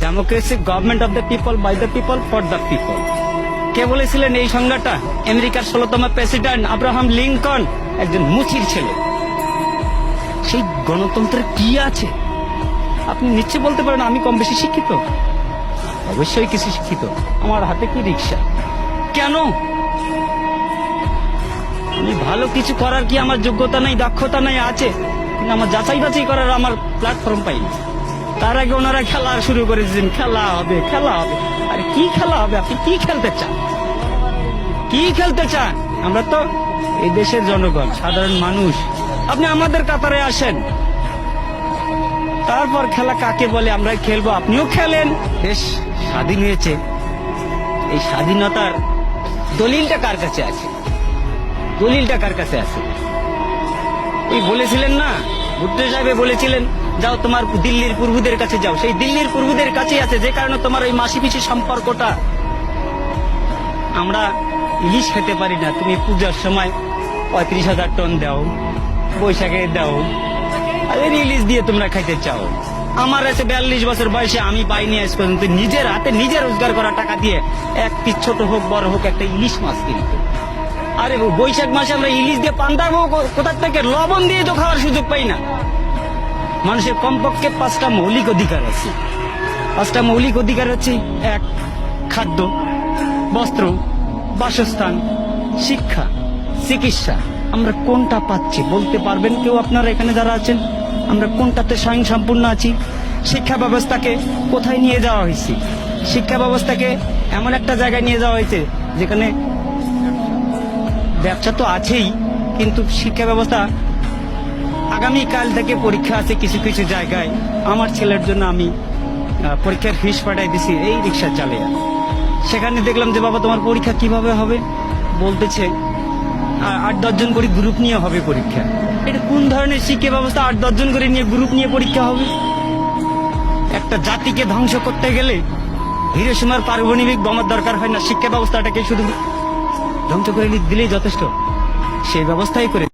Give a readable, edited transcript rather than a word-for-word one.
Democracy government of the people, by the people, for the people. কে বলেছিলেন এই সংজ্ঞাটা? আমেরিকার 16তম প্রেসিডেন্ট আব্রাহাম লিঙ্কন, একজন মুচির ছেলে। সেই গণতন্ত্রের কি আছে? আপনি নিশ্চয় বলতে পারেন আমি কম বেশি শিক্ষিত। অবশ্যই কিছু শিক্ষিত। আমার হাতে কি রিক্সা? কেন? আমি ভালো কিছু করার কি আমার যোগ্যতা নাই, দক্ষতা নাই? আছে, কিন্তু আমার যাচাই বাছাই করার আমার প্ল্যাটফর্ম পাই। তার আগে ওনারা খেলা শুরু করেছেন, খেলা হবে, খেলা হবে। আরে কি খেলা হবে? আপনি কি খেলতে চান? কি খেলতে চান? আমরা তো এই দেশের জনগণ, সাধারণ মানুষ। আপনি আমাদের কাতারে আসেন, তারপর খেলা কাকে বলে আমরা খেলবো। আপনিও খেলেন। দেশ স্বাধীন হয়েছে, এই স্বাধীনতার দলিলটা কার কাছে আছে? দলিলটা কার কাছে আছে? ওই বলেছিলেন না, বুদ্ধ সাহেব বলেছিলেন, যাও তোমার দিল্লির পূর্বদের কাছে যাও। সেই দিল্লির পূর্বদের কাছেই আছে, যে কারণে তোমার ওই মাসি পিসি সম্পর্কটা। আমরা ইলিশ খেতে পারি না, তুমি পূজার সময় 35,000 টন দাও, বৈশাখে দাও, আর ইলিশ দিয়ে তোমরা খাইতে চাও। আমার আছে 42 বছর বয়সে, আমি পাইনি আজ পর্যন্ত নিজের হাতে নিজে রোজগার করা টাকা দিয়ে এক পিস ছোট হোক বড় হোক একটা ইলিশ মাছ কিনতে। আরে বৈশাখ মাসে আমরা ইলিশ দিয়ে পান্তাবো কোথার থেকে? লবণ দিয়ে তো খাওয়ার সুযোগ পাই না। মানুষের কমপক্ষে 5টা মৌলিক অধিকার আছে। 5টা মৌলিক অধিকার হচ্ছে: 1, খাদ্য, বস্ত্র, বাসস্থান, শিক্ষা, চিকিৎসা। আমরা কোনটা পাচ্ছি বলতে পারবেন কেউ? আপনারা এখানে যারা আছেন, আমরা কোনটাতে স্বয়ংসম্পূর্ণ আছি? শিক্ষা ব্যবস্থাকে কোথায় নিয়ে যাওয়া হয়েছে? শিক্ষা ব্যবস্থাকে এমন একটা জায়গায় নিয়ে যাওয়া হয়েছে যেখানে ব্যবসা তো আছেই, কিন্তু শিক্ষা ব্যবস্থা, আগামীকাল থেকে পরীক্ষা আছে কিছু কিছু জায়গায়। আমার ছেলের জন্য আমি পরীক্ষার ফিস পাঠাই দিছি এই রিক্সা চালিয়ে। সেখানে দেখলাম যে বাবা তোমার পরীক্ষা কিভাবে হবে? বলতেছে 8-10 জন করে গ্রুপ নিয়ে হবে পরীক্ষা। এটা কোন ধরনের শিক্ষা ব্যবস্থা? 8-10 জন করে নিয়ে গ্রুপ নিয়ে পরীক্ষা হবে? একটা জাতিকে ধ্বংস করতে গেলে হিরোশিমার পারমাণবিক বোমার দরকার হয় না, শিক্ষা ব্যবস্থাটাকে শুধু ধ্বংস করে দিলেই যথেষ্ট। সেই ব্যবস্থাই করে